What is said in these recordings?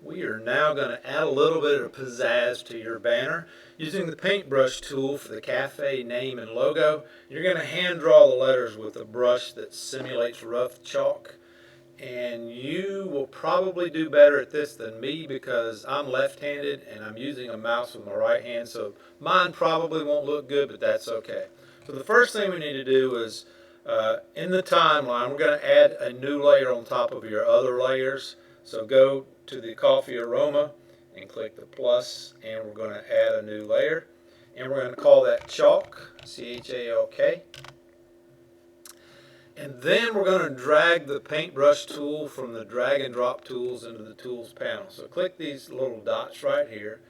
We are now going to add a little bit of pizzazz to your banner. Using the paintbrush tool for the cafe name and logo, you're going to hand draw the letters with a brush that simulates rough chalk. And you will probably do better at this than me because I'm left-handed and I'm using a mouse with my right hand, so mine probably won't look good, but that's okay. So the first thing we need to do is in the timeline, we're going to add a new layer on top of your other layers. So go to the coffee aroma and click the plus, and we're going to add a new layer. And we're going to call that chalk, C-H-A-L-K. And then we're going to drag the paintbrush tool from the drag and drop tools into the tools panel. So click these little dots right here,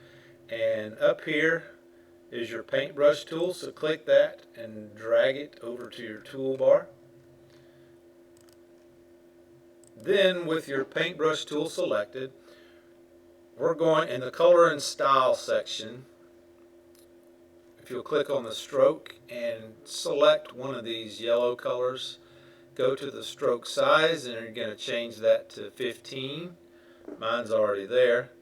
and up here is your paintbrush tool. So click that and drag it over to your toolbar. Then with your paintbrush tool selected, we're going in the color and style section. If you'll click on the stroke and select one of these yellow colors, go to the stroke size and you're going to change that to 15. Mine's already there.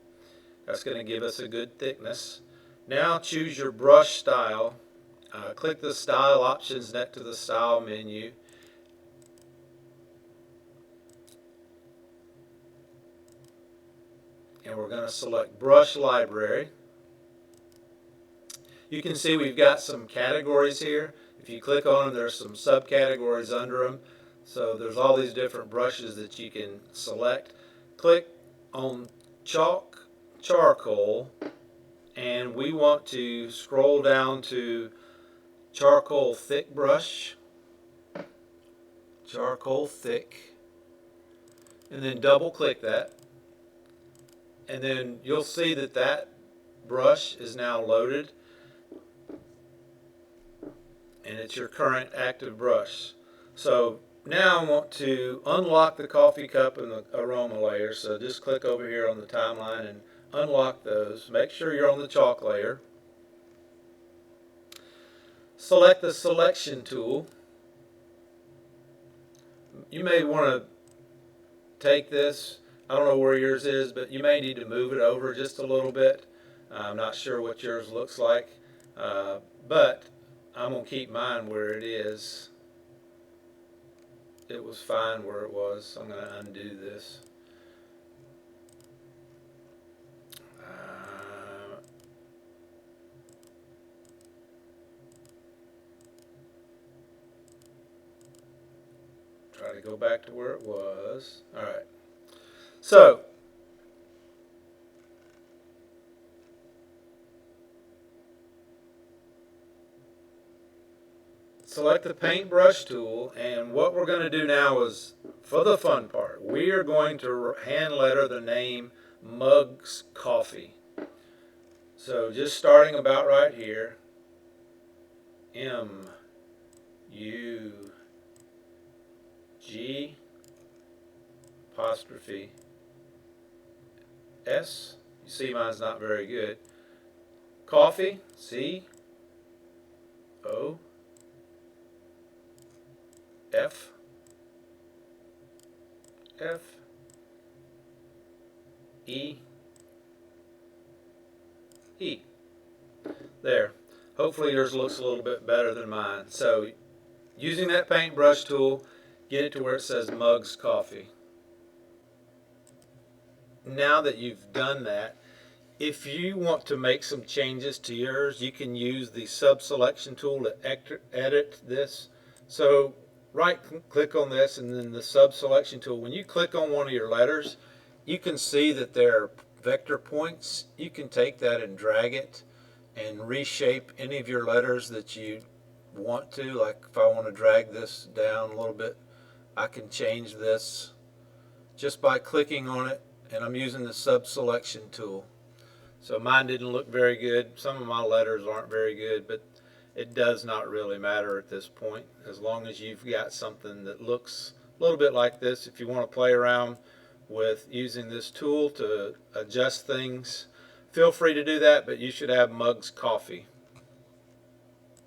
That's going to give us a good thickness. Now choose your brush style. Click the style options next to the style menu. And we're going to select brush library. You can see we've got some categories here. If you click on them, there's some subcategories under them. So there's all these different brushes that you can select. Click on chalk, charcoal, and we want to scroll down to charcoal thick brush, charcoal thick, and then double click that. And then you'll see that that brush is now loaded, and it's your current active brush. So now I want to unlock the coffee cup and the aroma layer. So just click over here on the timeline and unlock those. Make sure you're on the chalk layer. Select the selection tool. You may want to take this, I don't know where yours is, but you may need to move it over just a little bit. I'm not sure what yours looks like, but I'm going to keep mine where it is. It was fine where it was. I'm going to undo this. Try to go back to where it was. All right. So select the paintbrush tool, and what we're going to do now is, for the fun part, we are going to hand letter the name Mugs Coffee. So just starting about right here, M-U-G apostrophe S. You see mine's not very good. Coffee, C-O-F-F-E-E. There. Hopefully yours looks a little bit better than mine. So using that paintbrush tool, get it to where it says Mugs Coffee. Now that you've done that, if you want to make some changes to yours, you can use the sub-selection tool to edit this. So right click on this and then the sub-selection tool. When you click on one of your letters, you can see that there are vector points. You can take that and drag it and reshape any of your letters that you want to. Like if I want to drag this down a little bit, I can change this just by clicking on it, and I'm using the sub-selection tool. So mine didn't look very good. Some of my letters aren't very good, but it does not really matter at this point, as long as you've got something that looks a little bit like this. If you want to play around with using this tool to adjust things, feel free to do that, but you should have Mugs Coffee.